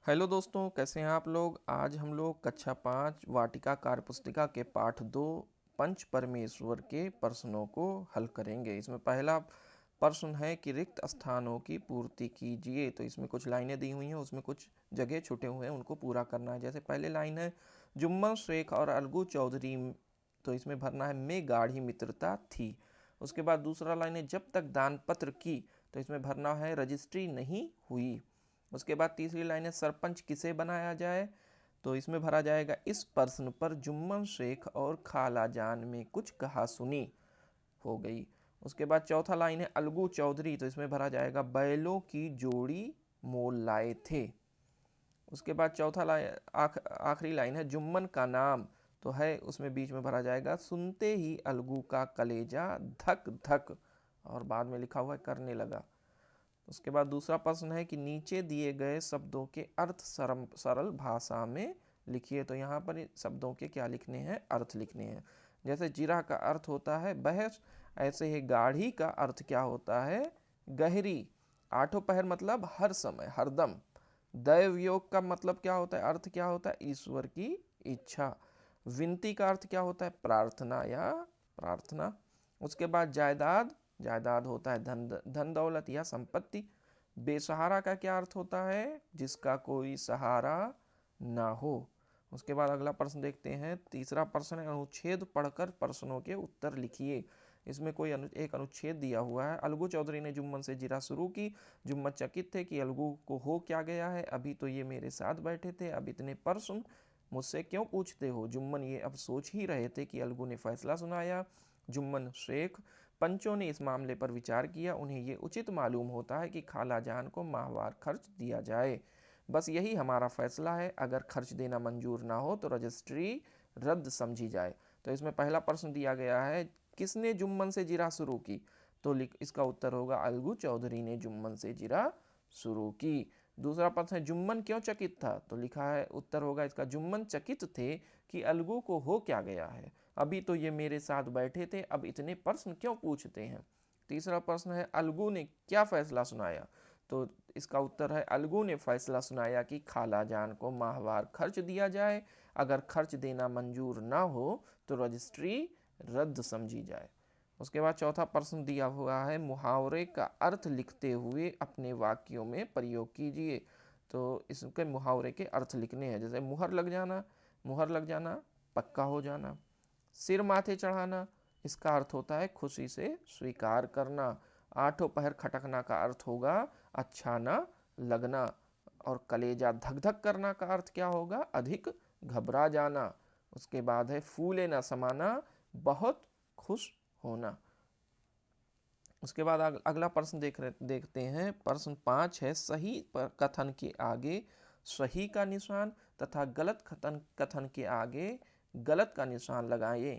Hello दोस्तों, कैसे हैं आप लोग। आज हम लोग कक्षा 5 वाटिका कार्यपुस्तिका के पाठ 2 पंच परमेश्वर के प्रश्नों को हल करेंगे। इसमें पहला प्रश्न है कि रिक्त स्थानों की पूर्ति कीजिए। तो इसमें कुछ लाइनें दी हुई हैं, उसमें कुछ जगह छूटे हुए हैं, उनको पूरा करना है। जैसे पहले लाइन है जुम्मन शेख और अलगू चौधरी, तो इसमें भरना है में गाढ़ी मित्रता थी। उसके बाद दूसरा लाइन है जब तक दानपत्र की, तो इसमें भरना है रजिस्ट्री नहीं हुई। उसके बाद तीसरी लाइन है सरपंच किसे बनाया जाए, तो इसमें भरा जाएगा इस प्रश्न पर जुम्मन शेख और खाला जान में कुछ कहा सुनी हो गई। उसके बाद चौथा लाइन है अलगू चौधरी, तो इसमें भरा जाएगा बैलों की जोड़ी मोल लाए थे। उसके बाद चौथा लाइन आखिरी लाइन है जुम्मन का नाम, तो है उसमें बीच में भरा जाएगा सुनते ही अलगू का कलेजा धक धक, और बाद में लिखा हुआ है करने लगा। उसके बाद दूसरा प्रश्न है कि नीचे दिए गए शब्दों के अर्थ सरल भाषा में लिखिए। तो यहाँ पर शब्दों के क्या लिखने हैं, अर्थ लिखने हैं। जैसे जिरा का अर्थ होता है बहस, ऐसे ही गाढ़ी का अर्थ क्या होता है, गहरी। आठों पहर मतलब हर समय हरदम। दैव योग का मतलब क्या होता है, अर्थ क्या होता है, ईश्वर की इच्छा। विनती का अर्थ क्या होता है, प्रार्थना या प्रार्थना। उसके बाद जायदाद, जायदाद होता है धन धन दौलत या संपत्ति। बेसहारा का क्या अर्थ होता है, जिसका कोई सहारा ना हो। उसके बाद अगला प्रश्न देखते हैं। तीसरा प्रश्न है अनुच्छेद पढ़कर प्रश्नों के उत्तर लिखिए। इसमें कोई एक अनुच्छेद दिया हुआ है। अलगू चौधरी ने जुम्मन से जिरा शुरू की। जुम्मन चकित थे कि अलगू को हो क्या गया है, अभी तो ये मेरे साथ बैठे थे, अब इतने प्रश्न मुझसे क्यों पूछते हो। जुम्मन ये अब सोच ही रहे थे कि अलगू ने फैसला सुनाया। जुम्मन शेख, पंचों ने इस मामले पर विचार किया। उन्हें ये उचित मालूम होता है कि खाला जान को माहवार खर्च दिया जाए। बस यही हमारा फैसला है। अगर खर्च देना मंजूर ना हो तो रजिस्ट्री रद्द समझी जाए। तो इसमें पहला प्रश्न दिया गया है किसने जुम्मन से जिरा शुरू की, तो इसका उत्तर होगा अलगू चौधरी ने जुम्मन से जिरा शुरू की। दूसरा प्रश्न है जुम्मन क्यों चकित था, तो लिखा है उत्तर होगा इसका जुम्मन चकित थे कि अलगू को हो क्या गया है, अभी तो ये मेरे साथ बैठे थे, अब इतने प्रश्न क्यों पूछते हैं। तीसरा प्रश्न है अलगू ने क्या फैसला सुनाया, तो इसका उत्तर है अलगू ने फैसला सुनाया कि खाला जान को माहवार खर्च दिया जाए। अगर खर्च देना मंजूर ना हो तो रजिस्ट्री रद्द समझी जाए। उसके बाद चौथा प्रश्न दिया हुआ है मुहावरे का अर्थ लिखते हुए अपने वाक्यों में प्रयोग कीजिए। तो इसके मुहावरे के अर्थ लिखने हैं। जैसे मुहर लग जाना पक्का हो जाना। सिर माथे चढ़ाना, इसका अर्थ होता है खुशी से स्वीकार करना। आठों पहर खटकना का अर्थ होगा अच्छा ना लगना। और कलेजा धक धक करना का अर्थ क्या होगा, अधिक घबरा जाना। उसके बाद है फूले ना समाना, बहुत खुश होना। उसके बाद अगला प्रश्न देखते हैं। प्रश्न 5 है सही कथन के आगे सही का निशान तथा गलत कथन के आगे गलत का निशान लगाइए।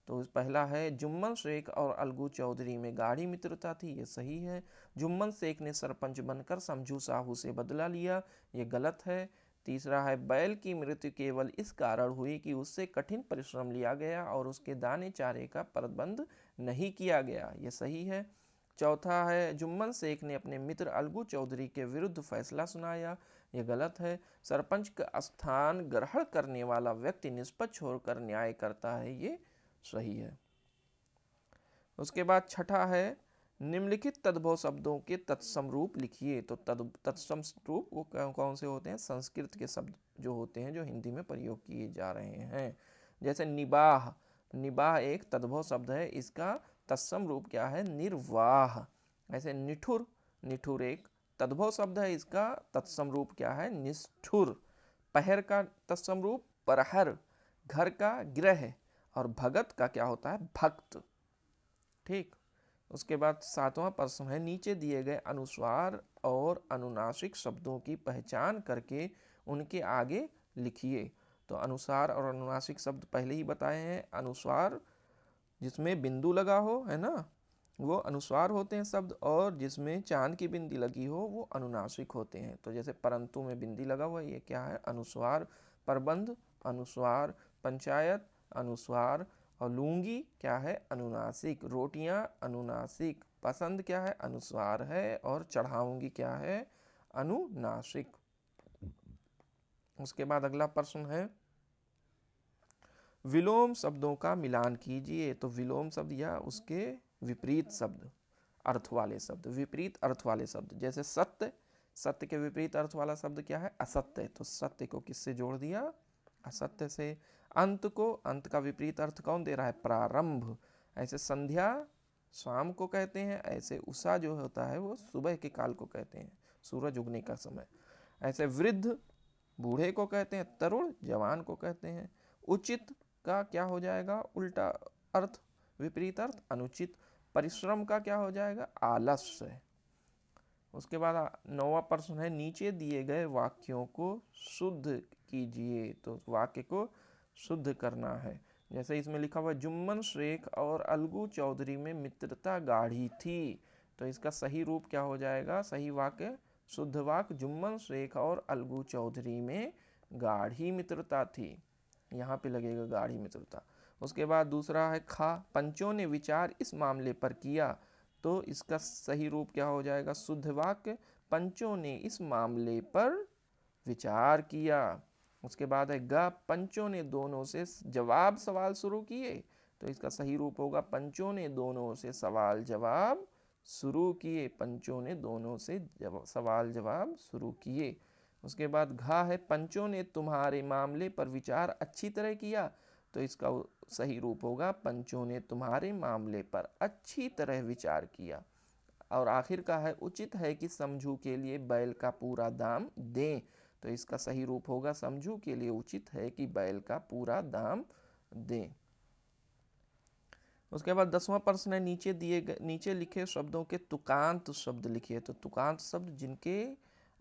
तो पहला है जुम्मन शेख और अलगू चौधरी में गाढ़ी मित्रता थी, ये सही है। जुम्मन शेख ने सरपंच बनकर समझू साहू से बदला लिया, ये गलत है। तीसरा है बैल की मृत्यु केवल इस कारण हुई कि उससे कठिन परिश्रम लिया गया और उसके दाने चारे का प्रबंध नहीं किया गया, ये सही है। चौथा है जुम्मन शेख ने अपने मित्र अलगू चौधरी के विरुद्ध फैसला सुनाया, यह गलत है। सरपंच का स्थान ग्रहण करने वाला व्यक्ति निष्पक्ष होकर न्याय करता है, ये सही है। उसके बाद छठा है निम्नलिखित तद्भव शब्दों के तत्सम रूप लिखिए। तो तत्सम रूप वो कौन से होते हैं, संस्कृत के शब्द जो होते हैं जो हिंदी में प्रयोग किए जा रहे हैं। जैसे निबाह, निबाह एक तद्भव शब्द है, इसका तत्सम रूप क्या है, निर्वाह। ऐसे निठुर, निठुर एक तद्भव शब्द है, इसका तत्सम रूप क्या है, निष्ठुर। पहर का तत्सम रूप परहर, घर का गृह। और भगत का क्या होता है, भक्त। ठीक। उसके बाद सातवां प्रश्न है नीचे दिए गए अनुस्वार और अनुनासिक शब्दों की पहचान करके उनके आगे लिखिए। तो अनुसार और अनुनासिक शब्द पहले ही बताए हैं। अनुस्वार जिसमें बिंदु लगा हो, है ना, वो अनुस्वार होते हैं शब्द, और जिसमें चांद की बिंदी लगी हो वो अनुनासिक होते हैं। तो जैसे परंतु में बिंदी लगा हुआ है, ये क्या है, अनुस्वार। प्रबंध अनुस्वार, पंचायत अनुस्वार, और लूंगी क्या है, अनुनासिक। रोटियां अनुनासिक, पसंद क्या है, अनुस्वार है, और चढ़ाऊंगी क्या है, अनुनासिक। उसके बाद अगला प्रश्न है, विलोम शब्दों का मिलान कीजिए। तो विलोम शब्द या उसके विपरीत शब्द, अर्थ वाले शब्द, विपरीत अर्थ वाले शब्द, जैसे सत्य, सत्य के विपरीत अर्थ वाला शब्द क्या है? असत्य। तो सत्य को किससे जोड़ दिया? असत्य से। अंत को, अंत का विपरीत अर्थ कौन दे रहा है? प्रारंभ। ऐसे संध्या शाम को कहते हैं, ऐसे उषा जो होता है वो सुबह के काल को कहते हैं, सूरज उगने का समय। ऐसे वृद्ध बूढ़े को कहते हैं, तरुण जवान को कहते हैं। उचित का क्या हो जाएगा? उल्टा अर्थ, विपरीत अर्थ अनुचित। परिश्रम का क्या हो जाएगा? आलस्य। उसके बाद 9वां प्रश्न है, नीचे दिए गए वाक्यों को शुद्ध कीजिए। तो वाक्य को शुद्ध करना है। जैसे इसमें लिखा हुआ, जुम्मन शेख और अलगू चौधरी में मित्रता गाढ़ी थी। तो इसका सही रूप क्या हो जाएगा? सही वाक्य, शुद्ध वाक्य, जुम्मन शेख और अलगू चौधरी में गाढ़ी मित्रता थी। यहाँ पे लगेगा गाढ़ी मित्रता। उसके बाद दूसरा है खा, पंचों ने विचार इस मामले पर किया। तो इसका सही रूप क्या हो जाएगा? शुद्ध वाक्य, पंचों ने इस मामले पर विचार किया। उसके बाद है ग, पंचों ने दोनों से जवाब सवाल शुरू किए। तो इसका सही रूप होगा, पंचों ने दोनों से सवाल जवाब शुरू किए। पंचों ने दोनों से सवाल जवाब शुरू किए। उसके बाद घा है, पंचों ने तुम्हारे मामले पर विचार अच्छी तरह किया। तो इसका सही रूप होगा, पंचों ने तुम्हारे मामले पर अच्छी तरह विचार किया। और आखिर का है, उचित है कि समझू के लिए बैल का पूरा दाम दें। तो इसका सही रूप होगा, समझू के लिए उचित है कि बैल का पूरा दाम दें। उसके बाद 10वां प्रश्न है, नीचे लिखे शब्दों के तुकांत शब्द लिखिए। तो तुकांत शब्द जिनके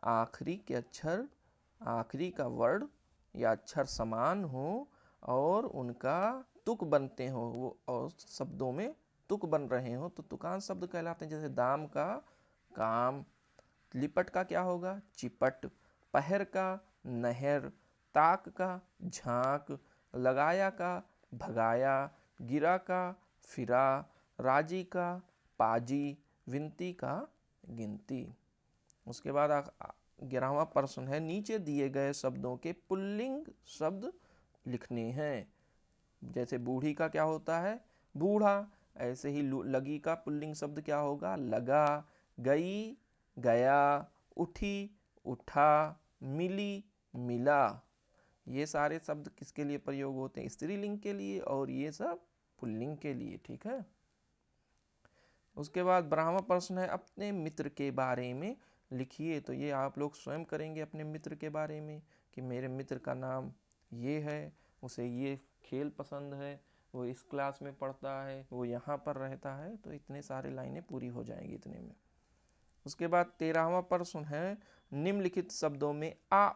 आखिरी के अक्षर, आखिरी का वर्ण या अक्षर समान हो और उनका तुक बनते हो, वो और शब्दों में तुक बन रहे हो, तो तुकांत शब्द कहलाते हैं। जैसे दाम का काम, लिपट का क्या होगा? चिपट, पहर का नहर, ताक का झांक, लगाया का भगाया, गिरा का फिरा, राजी का पाजी, विनती का गिनती। उसके बाद 11वां प्रश्न है, नीचे दिए गए शब्दों के पुल्लिंग शब्द लिखने हैं। जैसे बूढ़ी का क्या होता है? बूढ़ा। ऐसे ही लगी का पुल्लिंग शब्द क्या होगा? लगा। गई, गया। उठी, उठा। मिली, मिला। ये सारे शब्द किसके लिए प्रयोग होते हैं? स्त्रीलिंग के लिए, और ये सब पुल्लिंग के लिए। ठीक है। उसके बाद 12वां प्रश्न है, अपने मित्र के बारे में लिखिए। तो ये आप लोग स्वयं करेंगे अपने मित्र के बारे में, कि मेरे मित्र का नाम ये है, उसे ये खेल पसंद है, वो इस क्लास में पढ़ता है, वो यहाँ पर रहता है। तो इतने सारे लाइनें पूरी हो जाएंगी इतने में। उसके बाद 13वां प्रश्न है, निम्नलिखित शब्दों में आ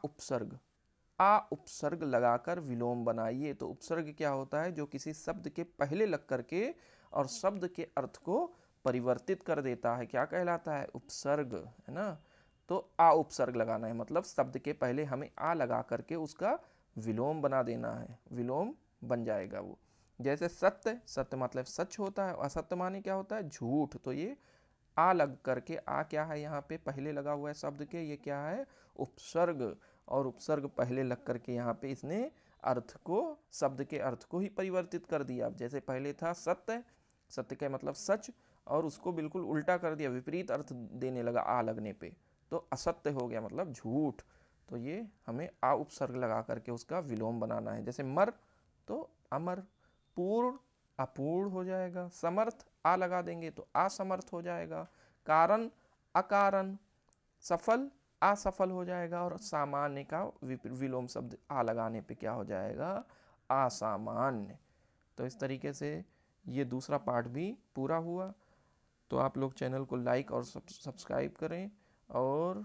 उपसर्ग लगाकर विलोम बनाइए। तो उपसर्ग क्या होता है? जो किसी शब्द के पहले लग करके और शब्द के अर्थ को परिवर्तित कर देता है, क्या कहलाता है? उपसर्ग, है ना। तो आ उपसर्ग लगाना है, मतलब शब्द के पहले हमें आ लगा करके उसका विलोम बना देना है, विलोम बन जाएगा वो। जैसे सत्य, सत्य मतलब सच होता है, असत्य माने क्या होता है? झूठ। तो ये आ लग करके, आ क्या है यहाँ पे पहले लगा हुआ है शब्द के, ये क्या है? उपसर्ग। और उपसर्ग पहले लग करके यहाँ पे इसने अर्थ को, शब्द के अर्थ को ही परिवर्तित कर दिया। जैसे पहले था सत्य, सत्य का मतलब सच, और उसको बिल्कुल उल्टा कर दिया, विपरीत अर्थ देने लगा आ लगने पे, तो असत्य हो गया, मतलब झूठ। तो ये हमें आ उपसर्ग लगा करके उसका विलोम बनाना है। जैसे मर तो अमर, पूर्ण अपूर्ण हो जाएगा, समर्थ आ लगा देंगे तो असमर्थ हो जाएगा, कारण अकारण, सफल असफल हो जाएगा, और सामान्य का विलोम शब्द आ लगाने पे क्या हो जाएगा? असामान्य। तो इस तरीके से ये दूसरा पार्ट भी पूरा हुआ। तो आप लोग चैनल को लाइक और सब्सक्राइब करें और